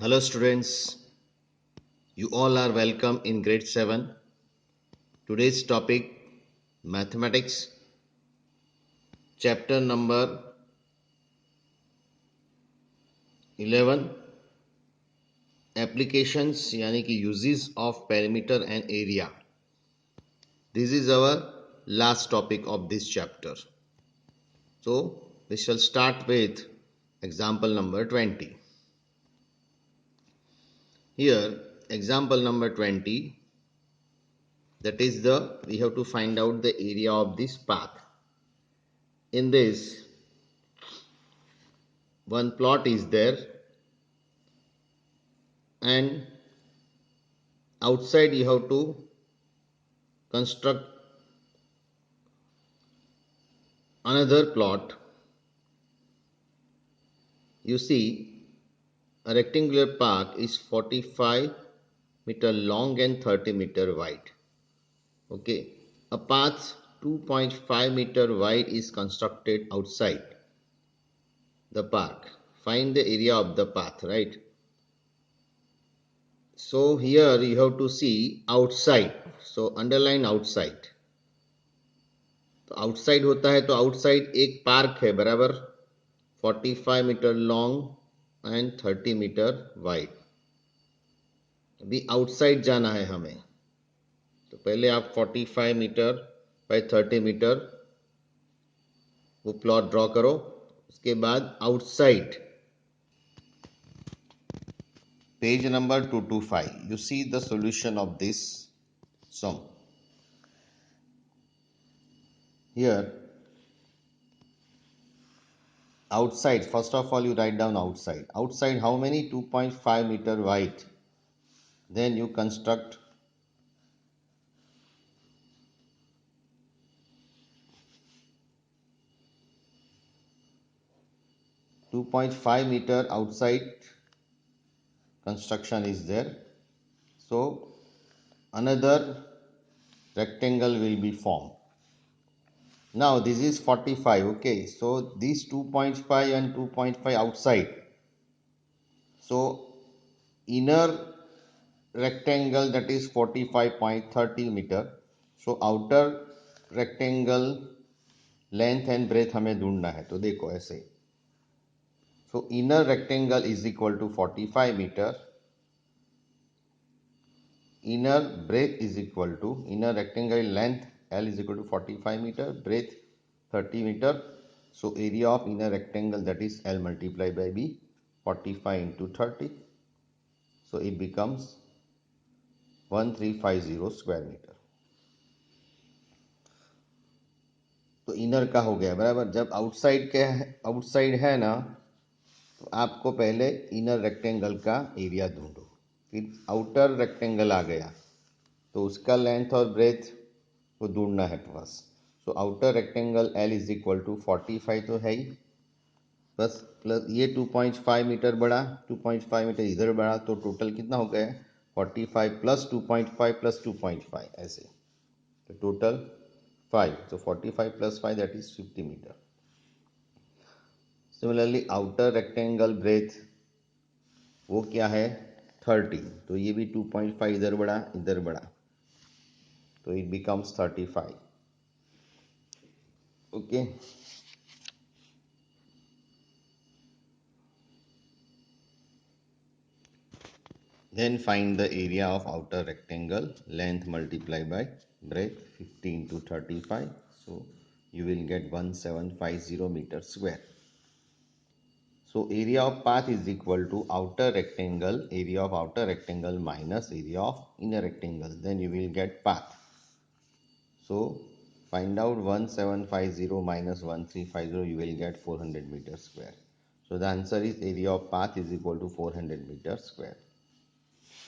Hello students, you all are welcome in grade 7. Today's topic mathematics chapter number 11 applications यानी कि uses of perimeter and area. This is our last topic of this chapter. So we shall start with example number 20. Here example number 20, that is we have to find out the area of this path. In this, one plot is there and outside you have to construct another plot. You see, a rectangular park is 45-meter long and 30-meter wide. Okay, a path 2.5-meter wide is constructed outside the park. Find the area of the path, right? So here you have to see outside. So underline outside. तो outside होता है तो outside एक park है बराबर 45 metre long and 30 metre wide. अभी outside जाना है हमें तो पहले आप 45 मीटर बाय 30 मीटर वो प्लॉट ड्रॉ करो. उसके बाद outside page number 225 you see the solution of this sum. Here outside, first of all you write down outside how many 2.5 meter wide, then you construct 2.5 meter outside construction is there. So another rectangle will be formed. Now this is 45. Okay, so these 2.5 and 2.5 outside. So inner rectangle, that is 45.30 meter. So outer rectangle length and breadth हमें ढूंढना है. तो देखो ऐसे. So inner rectangle is equal to 45 meter. Inner breadth is equal to, inner rectangle length L is equal to 45 meter, breadth 30 meter. So area of inner rectangle, that is L multiplied by B, 45 into 30. So it becomes 1350 square meter. तो inner का हो गया बराबर. जब outside है ना तो आपको पहले इनर रेक्टेंगल का एरिया ढूंढो. फिर आउटर रेक्टेंगल आ गया तो उसका लेंथ और ब्रेथ को ढूंढना है बस. So outer rectangle L is equal to 45 तो है ही, बस प्लस ये 2.5 मीटर बढ़ा, 2.5 मीटर इधर बढ़ा, तो टोटल कितना हो गया 45 प्लस 2.5 प्लस 2.5 ऐसे, तो टोटल 5. तो 45 plus 5 that is 50 metre. Similarly outer rectangle breadth वो क्या है 30, तो ये भी 2.5 इधर बढ़ा तो it becomes 35. Okay, then find the area of outer rectangle, length multiplied by breadth 50 into 35. So you will get 1750 meter square. So area of path is equal to area of outer rectangle minus area of inner rectangle, then you will get path. So find out 1750 minus 1350, you will get 400 meter square. So the answer is area of path is equal to 400 meter square.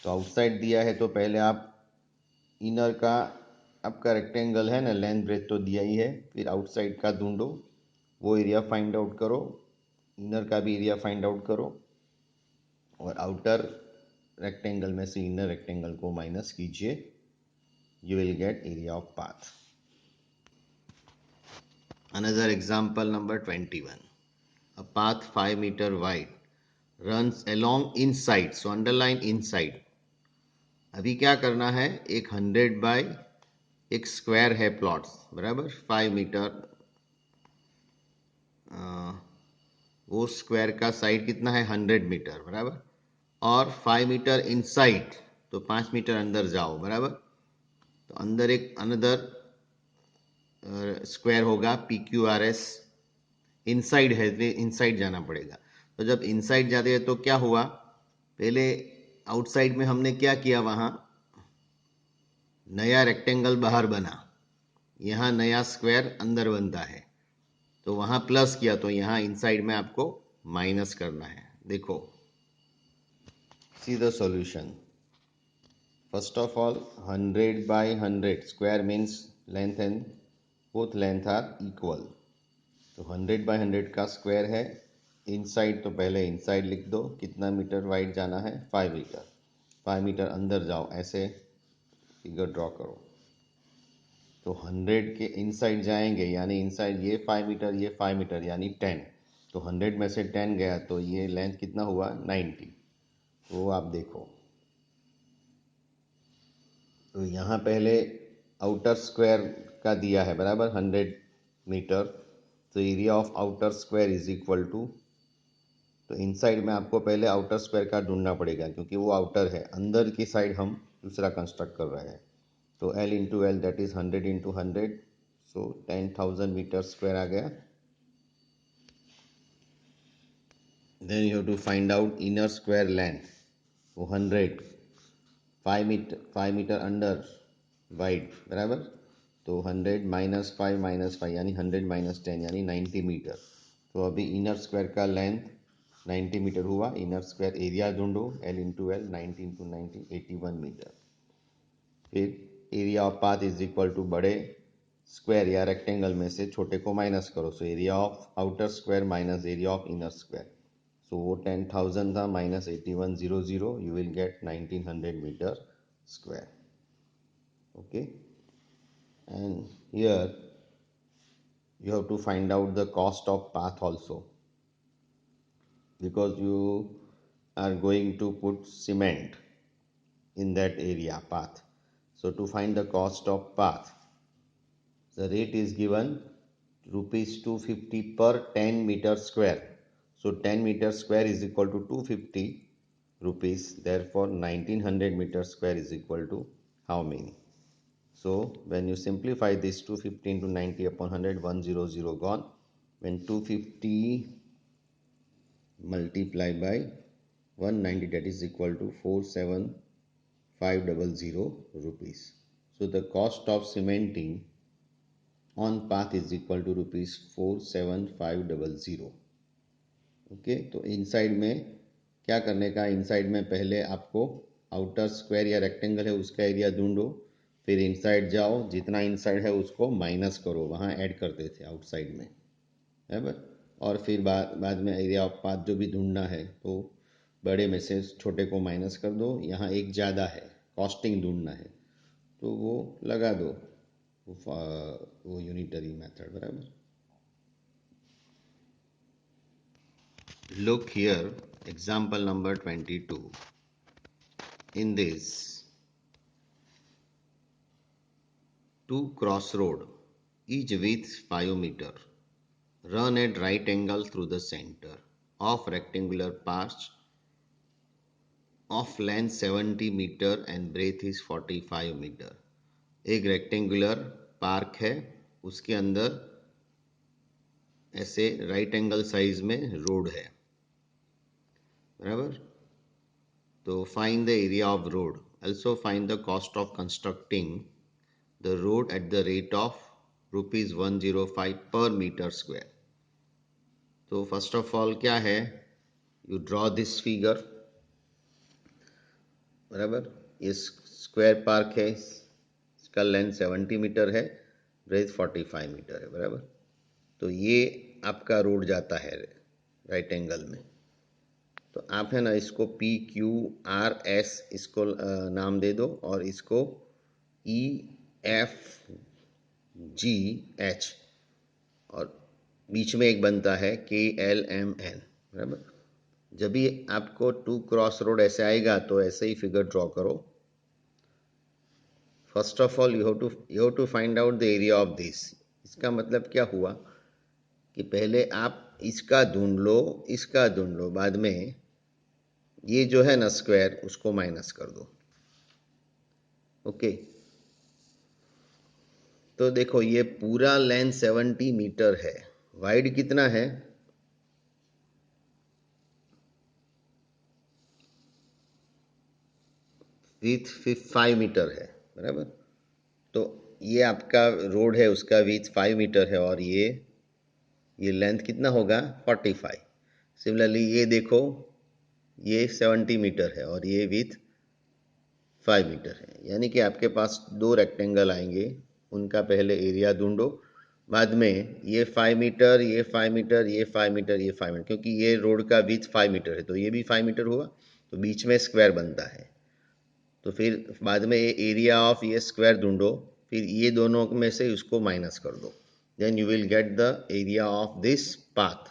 तो outside दिया है तो पहले आप inner का आपका rectangle है ना, लेंथ ब्रेथ तो दिया ही है, फिर आउटसाइड का ढूंढो, वो एरिया फाइंड आउट करो, इनर का भी एरिया फाइंड आउट करो और आउटर रेक्टेंगल में से इनर रेक्टेंगल को माइनस कीजिए, you will get area of path. Another example number 21. A path 5 meter wide runs along inside, so underline inside. अभी क्या करना है, एक 100 बाय एक स्क्वायर है प्लॉट्स, बराबर 5 मीटर। वो स्क्वायर का साइड कितना है, 100 मीटर, बराबर। और 5 मीटर इनसाइड, तो 5 मीटर अंदर जाओ, बराबर। तो अंदर एक अनदर स्क्वायर होगा P Q R S. Inside है, इनसाइड जाना पड़ेगा। तो जब इनसाइड जाते हैं तो क्या हुआ, पहले आउटसाइड में हमने क्या किया, वहां नया रेक्टेंगल बाहर बना, यहाँ नया स्क्वायर अंदर बनता है। तो वहां प्लस किया, तो यहाँ इनसाइड में आपको माइनस करना है। देखो, see the solution. First of all, 100 by 100 square means length and both length are equal. तो 100 by 100 का स्क्वायर है। इनसाइड, तो पहले इनसाइड लिख दो, कितना मीटर वाइड जाना है, 5 मीटर। 5 मीटर अंदर जाओ, ऐसे फिगर ड्रॉ करो। तो 100 के इनसाइड जाएंगे, यानी इनसाइड ये 5 मीटर, ये 5 मीटर, यानी 10। तो 100 में से 10 गया, तो ये लेंथ कितना हुआ, 90। तो आप देखो, तो यहाँ पहले आउटर स्क्वायर का दिया है, बराबर 100 मीटर। तो area of outer square is equal to, तो इनसाइड में आपको पहले आउटर स्क्वायर का ढूंढना पड़ेगा, क्योंकि वो आउटर है। अंदर की साइड हम दूसरा कंस्ट्रक्ट कर रहे हैं। तो L into L, that is 100 into 100, so 10,000 meter square आ गया। Then you have to find out inner square length. वो 100, 5 मीटर अंडर वाइड, बराबर। तो 100 माइनस फाइव यानी 100 माइनस 10 यानी 90 मीटर। तो अभी इनर स्क्वायर का लेंथ 90 मीटर हुआ। इनर स्क्वायर एरिया ढूंढो, L into L, 90 into 90, 81 meter. फिर area of path is equal to बड़े स्क्वायर या रेक्टेंगल में से छोटे को माइनस करो। So area of outer square minus area of inner square. So वो 10,000 था, minus 8100, you will get 1900 meter square. Okay, and here you have to find out the cost of path also, because you are going to put cement in that area path. So to find the cost of path, the rate is given rupees 250 per 10 meter square. So 10 meter square is equal to 250 rupees. Therefore 1900 meter square is equal to how many? So when you simplify this, 250 into 90 upon 100, 100 gone. When 250 multiplied by 190, that is equal to 47500 rupees. So the cost of cementing on path is equal to rupees 47500. Okay, तो inside में क्या करने का, inside में पहले आपको outer square या rectangle है उसका एरिया ढूंढो। फिर इनसाइड जाओ, जितना इनसाइड है उसको माइनस करो, वहाँ ऐड करते थे आउटसाइड में, बराबर। और फिर बाद में एरिया ऑफ पाथ जो भी ढूंढना है, तो बड़े में से छोटे को माइनस कर दो। यहाँ एक ज़्यादा है, कॉस्टिंग ढूंढना है, तो वो लगा दो, वो यूनिटरी मेथड, बराबर। Look here, example number 22. In this, two crossroad, each width 5 meter, run at right angle through the center of rectangular path of length 70 meter and breadth is 45 meter. एक rectangular park है, उसके अंदर ऐसे right angle size में road है, बराबर। तो find the area of road, also find the cost of constructing the road at the rate of rupees 105 per meter square. तो फर्स्ट ऑफ ऑल क्या है, यू ड्रॉ दिस फिगर, बराबर। ये square park है, इसका लेंथ 70 मीटर है, breath 45 metre है, बराबर। तो ये आपका रोड जाता है राइट एंगल में। तो आप है ना, इसको PQRS इसको नाम दे दो, और इसको EFGH, और बीच में एक बनता है KLMN, बराबर। जब भी आपको टू क्रॉस रोड ऐसे आएगा तो ऐसे ही फिगर ड्रॉ करो। First of all you have to find out the area of this. इसका मतलब क्या हुआ कि पहले आप इसका ढूंढ लो, इसका ढूंढ लो, बाद में ये जो है ना स्क्वायर उसको माइनस कर दो। ओके, तो देखो ये पूरा लेंथ 70 मीटर है, वाइड कितना है? विथ 5 मीटर है, बराबर। तो ये आपका रोड है, उसका विथ 5 मीटर है और ये लेंथ कितना होगा? 45। सिमिलरली ये देखो, ये 70 मीटर है और ये विथ 5 मीटर है, यानी कि आपके पास दो रेक्टेंगल आएंगे, उनका पहले एरिया ढूंढो, बाद में ये 5 मीटर, ये 5 मीटर, ये 5 मीटर, ये 5 मीटर, क्योंकि ये रोड का विथ 5 मीटर है तो ये भी 5 मीटर हुआ, तो बीच में स्क्वायर बनता है। तो फिर बाद में ये एरिया ऑफ ये स्क्वायर ढूंढो, फिर ये दोनों में से उसको माइनस कर दो, then you will get the area of this path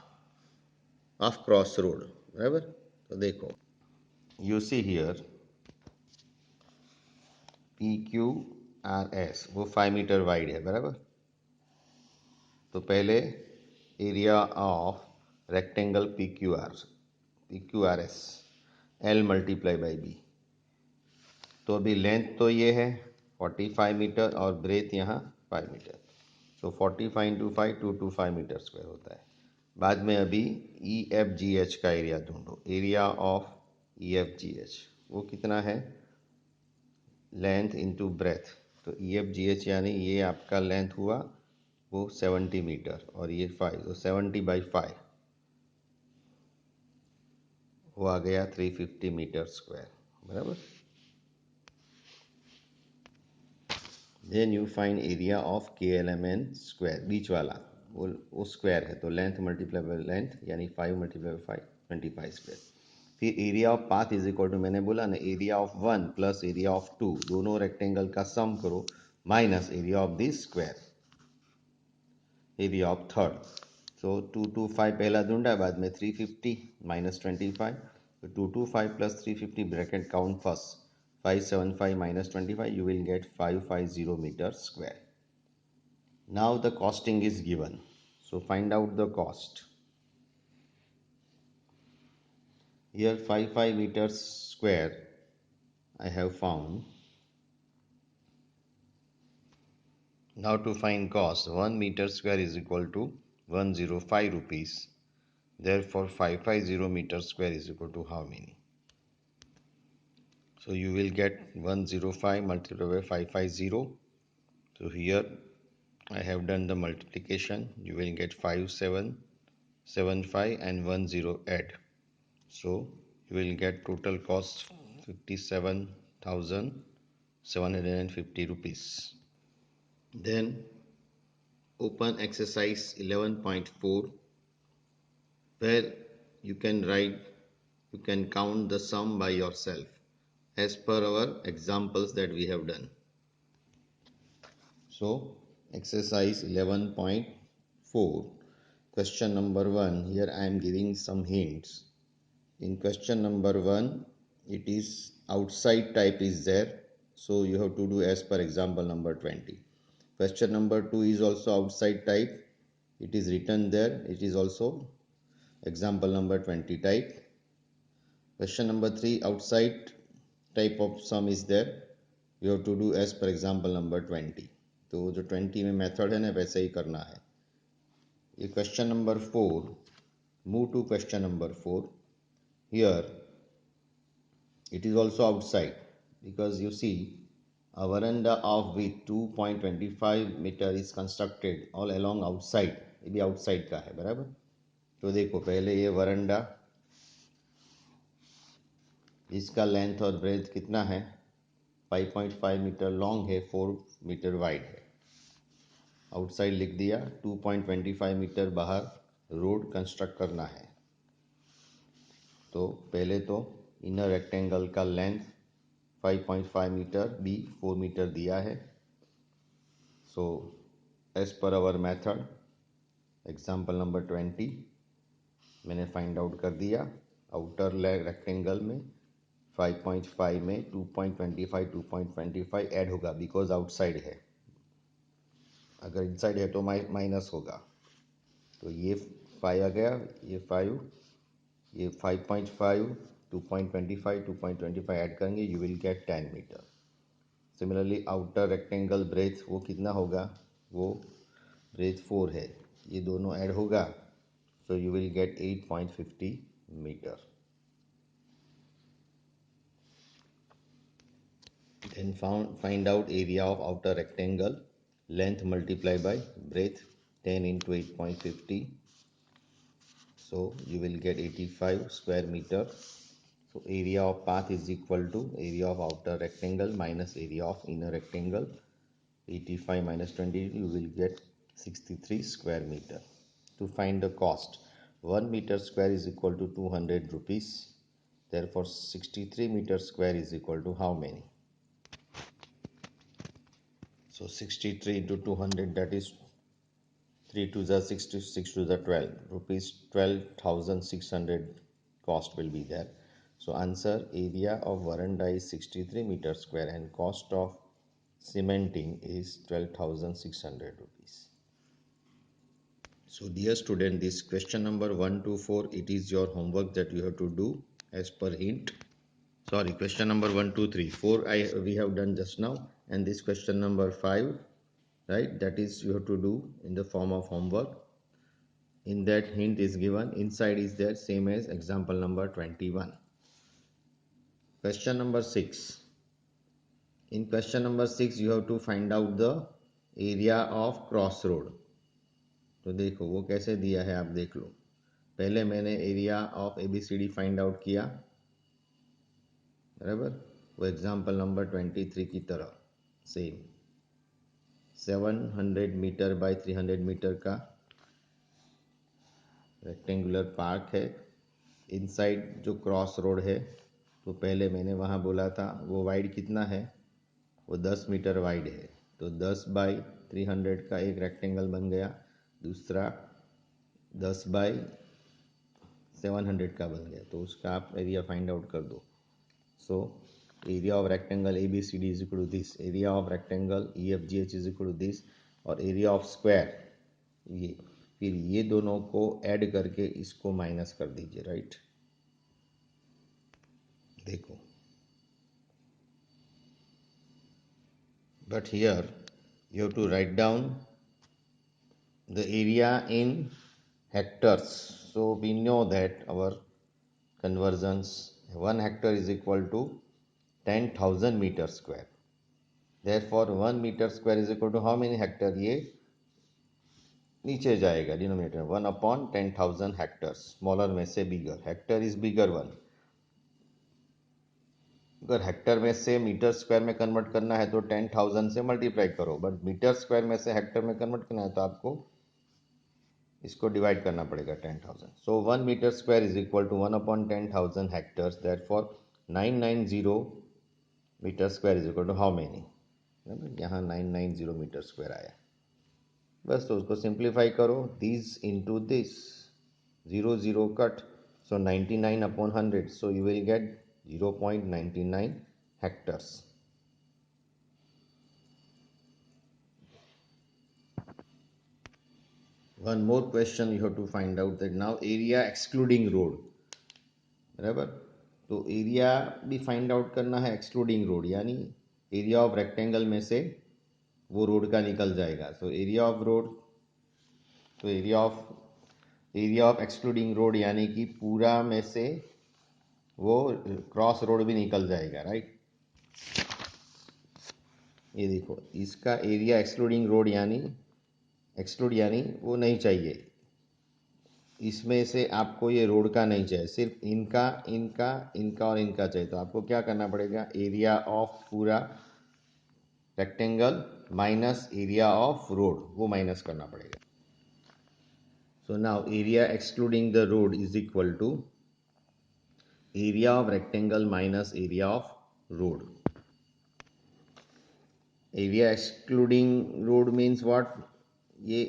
of cross road, बराबर। तो देखो, यू सी हियर PQRS वो 5 मीटर वाइड है, बराबर। तो पहले area of rectangle PQRS L multiply by b. तो अभी लेंथ तो ये है 45 मीटर और ब्रेथ यहाँ 5 मीटर, तो 45 इंटू 5 225 मीटर स्क्वायर होता है। बाद में अभी EFGH का एरिया ढूंढो, एरिया ऑफ EFGH वो कितना है? Length into breadth. तो EFGH यानी ये आपका लेंथ हुआ वो 70 मीटर और ये 5, तो 70/5 वो आ गया 350 मीटर स्क्वायर, बराबर। Then you find area of KLMN square, बीच वाला वो स्क्वायर है, तो लेंथ मल्टीप्लाई बाई लेंथ यानी 5 मल्टीप्लाई बाई 5 25 स्क्वायर। फिर area of path is equal to, मैंने बोला ना, area of 1 plus area of 2, दोनों रेक्टेंगल का सम करो, minus area of this square, area of third. So 225 पहला ढूंढा, बाद में 350 माइनस 25, तो 225 plus 350 bracket count first, 575 minus 25, you will get 550 meter square. Now the costing is given, so find out the cost. Here 55 meters square I have found. Now to find cost, 1 meter square is equal to 105 rupees. Therefore 550 meter square is equal to how many? So you will get 105 multiplied by 550. So here I have done the multiplication. You will get 5775 and 10 add. So you will get total cost 57,750 rupees. Then open exercise 11.4, where you can write, you can count the sum by yourself as per our examples that we have done. So exercise 11.4, question number 1, here I am giving some hints. In question number 1, it is outside type is there, so you have to do as per example number 20. Question number 2 is also outside type, it is written there, it is also example number 20 type. Question number 3, outside type of sum is there, you have to do as per example number 20. तो जो 20 में method है ना वैसे ही करना है। ये question number 4, move to question number 4. Here it is also outside, because you see a veranda of width 2.25 meter is constructed all along outside. ये भी outside का है, बराबर। तो देखो पहले ये वरंडा, इसका लेंथ और ब्रेथ कितना है? 5.5 मीटर लॉन्ग है, 4 मीटर वाइड है। आउटसाइड लिख दिया, 2.25 मीटर बाहर रोड कंस्ट्रक्ट करना है। तो पहले तो इनर रेक्टेंगल का लेंथ 5.5 मीटर, बी 4 मीटर दिया है। सो एज पर आवर मेथड एग्जाम्पल नंबर 20 मैंने फाइंड आउट कर दिया। आउटर रेक्टेंगल में 5.5 में 2.25 ऐड होगा बिकॉज आउटसाइड है, अगर इनसाइड है तो माइनस होगा। तो ये 5 आ गया, ये 5, ये 5.5, 2.25, 2.25 ऐड करेंगे, you will get 10 metre. Similarly outer rectangle breadth वो कितना होगा, वो ब्रेथ 4 है, ये दोनों ऐड होगा, so you will get 8.50 meter. Then find out area of outer rectangle, length multiplied by breadth, 10 into 8.50, so you will get 85 square meter. So area of path is equal to area of outer rectangle minus area of inner rectangle, 85 minus 20, you will get 63 square meter. To find the cost, 1 meter square is equal to 200 rupees. Therefore, 63 meter square is equal to how many? So 63 into 200, that is 3 to the 6 to 6 to the 12 rupees, 12,600 cost will be there. So answer, area of veranda is 63 meter square and cost of cementing is 12,600 rupees. So dear student, this question number 1 to 4, it is your homework that you have to do as per hint. Sorry, question number 1 2 3 4 we have done just now, and this question number 5, right, that is you have to do in the form of homework. In that hint is given, inside is there, same as example number 21. Question number 6, in question number 6 you have to find out the area of crossroad. तो देखो वो कैसे दिया है, आप देख लो। पहले मैंने area of ABCD find out किया, बराबर, वो एग्जाम्पल नंबर 23 की तरह सेम 700 मीटर बाय 300 मीटर का रेक्टेंगुलर पार्क है। इनसाइड जो क्रॉस रोड है, तो पहले मैंने वहाँ बोला था वो वाइड कितना है, वो 10 मीटर वाइड है। तो 10 बाई 300 का एक रेक्टेंगल बन गया, दूसरा 10 बाई 700 का बन गया, तो उसका आप एरिया फाइंड आउट कर दो। So area of rectangle ABCD is equal to this, area of rectangle EFGH is equal to this, और एरिया ऑफ स्क्वायर ये, फिर ये दोनों को ऐड करके इसको माइनस कर दीजिए, राइट। देखो, but here you have to write down the area in hectares. So we know that our conversions, 1 hectare is equal to 10,000 meter square. Therefore 1 meter square is equal to how many hectare, ये नीचे जाएगा denominator, 1/10,000 Hector, smaller में से बिगर, Hector is bigger one. अगर Hector में से metre square में convert करना है तो 10,000 से मल्टीप्लाई करो, बट मीटर स्क्वायर में से हेक्टर में कन्वर्ट करना है तो आपको इसको डिवाइड करना पड़ेगा 10,000। So 1 metre square is equal to 1/10,000 hectares, therefore 990 metre square is equal to how many, यहाँ 990 मीटर स्क्वायर आया। बस तो उसको सिंप्लीफाई करो, this into this, 0 0 cut, so 99/100, so you will gate 0.99 hectares. One more question you have to find out, that now area excluding road, बराबर। तो area भी find out करना है एक्सक्लूडिंग रोड, यानी एरिया ऑफ रेक्टेंगल में से वो road का निकल जाएगा। सो एरिया ऑफ रोड, तो एरिया ऑफ एक्सक्लूडिंग रोड यानी कि पूरा में से वो क्रॉस रोड भी निकल जाएगा, राइट। ये देखो, इसका एरिया एक्सक्लूडिंग रोड यानी एक्सक्लूड यानी वो नहीं चाहिए, इसमें से आपको ये रोड का नहीं चाहिए, सिर्फ इनका इनका इनका और इनका चाहिए। तो आपको क्या करना पड़ेगा, एरिया ऑफ पूरा rectangle minus area of road, वो माइनस करना पड़ेगा। So now area excluding the road is equal to area of rectangle minus area of road. Area excluding road means what, ये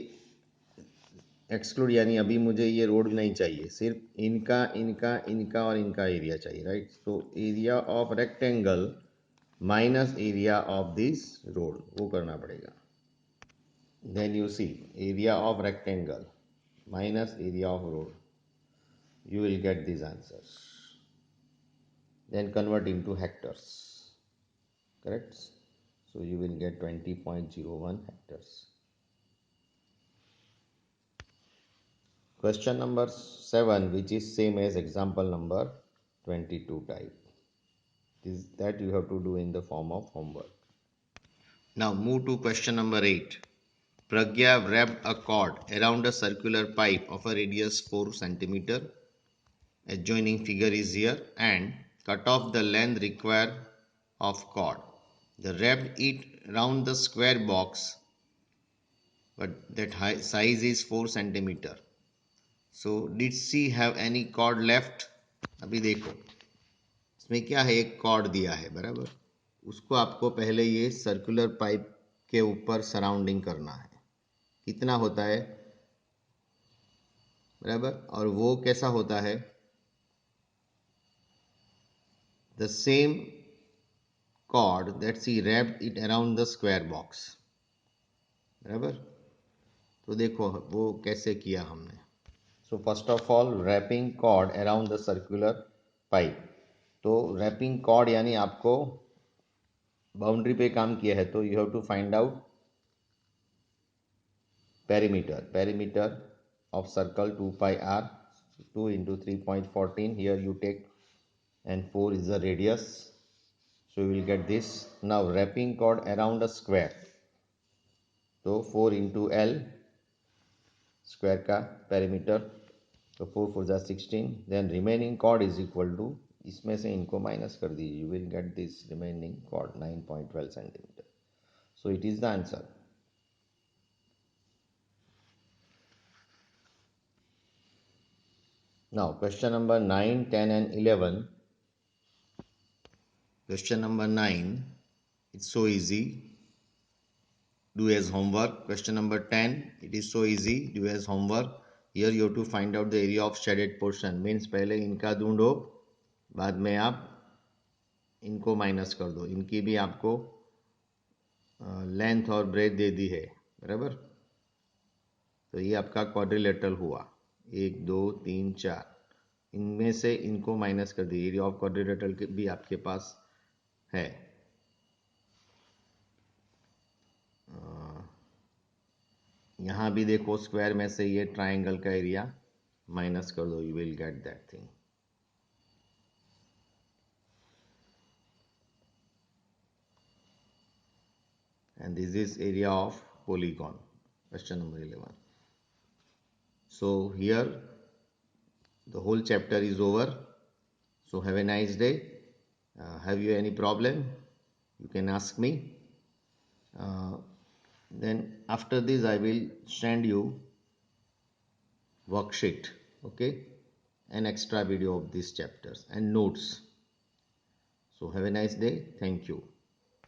एक्सक्लूड यानी अभी मुझे ये रोड नहीं चाहिए, सिर्फ इनका इनका इनका और इनका एरिया चाहिए, राइट। तो area of rectangle minus area of this road, वो करना पड़ेगा। Then you see area of rectangle minus area of road, you will get these answers. Then convert into hectares, correct? So you will get 20.01 hectares. Question number 7, which is same as example number 22 type, is that you have to do in the form of homework. Now move to question number 8. Pragya wrapped a cord around a circular pipe of a radius 4 centimeter. Adjoining figure is here, and cut off the length required of cord. The wrapped it round the square box, but that size is 4 centimeter. So did she have any cord left? अभी देखो इसमें क्या है, एक cord दिया है बराबर, उसको आपको पहले ये सर्कुलर पाइप के ऊपर सराउंडिंग करना है, कितना होता है बराबर, और वो कैसा होता है, the same cord that she wrapped it around the square box, बराबर। तो देखो वो कैसे किया हमने। So first of all wrapping cord around the circular pipe, तो रैपिंग कॉर्ड यानी आपको बाउंड्री पे काम किया है, तो you have to find out perimeter of circle 2 pi r, 2 into 3.14, here you take, and 4 is the radius, so you will get this. Now wrapping cord around a square, तो 4 into l square का perimeter, तो 4 4 जा 16, then remaining cord is equal to, इसमें से इनको minus कर दीजिए, you will get this remaining cord 9.12 centimetre, so it is the answer. Now question number 9, 10 and 11. Question number 9, it's so easy, do as homework. Question number 10, it is so easy, do as homework. Here you have to find out the area of shaded portion, means पहले इनका ढूंढो, बाद में आप इनको minus कर दो, इनकी भी आपको लेंथ और ब्रेथ दे दी है बराबर। तो ये आपका क्वाड्रिलेटरल हुआ, 1 2 3 4, इनमें से इनको माइनस कर दी, एरिया ऑफ क्वाड्रिलेटरल भी आपके पास है। यहाँ भी देखो स्क्वायर में से ये ट्राइंगल का एरिया माइनस कर दो, you will get that thing. And this is area of polygon, question number 11. So here the whole chapter is over, so have a nice day. Have you any problem, you can ask me. Then after this I will send you worksheet, okay, an extra video of these chapters and notes. So have a nice day, thank you.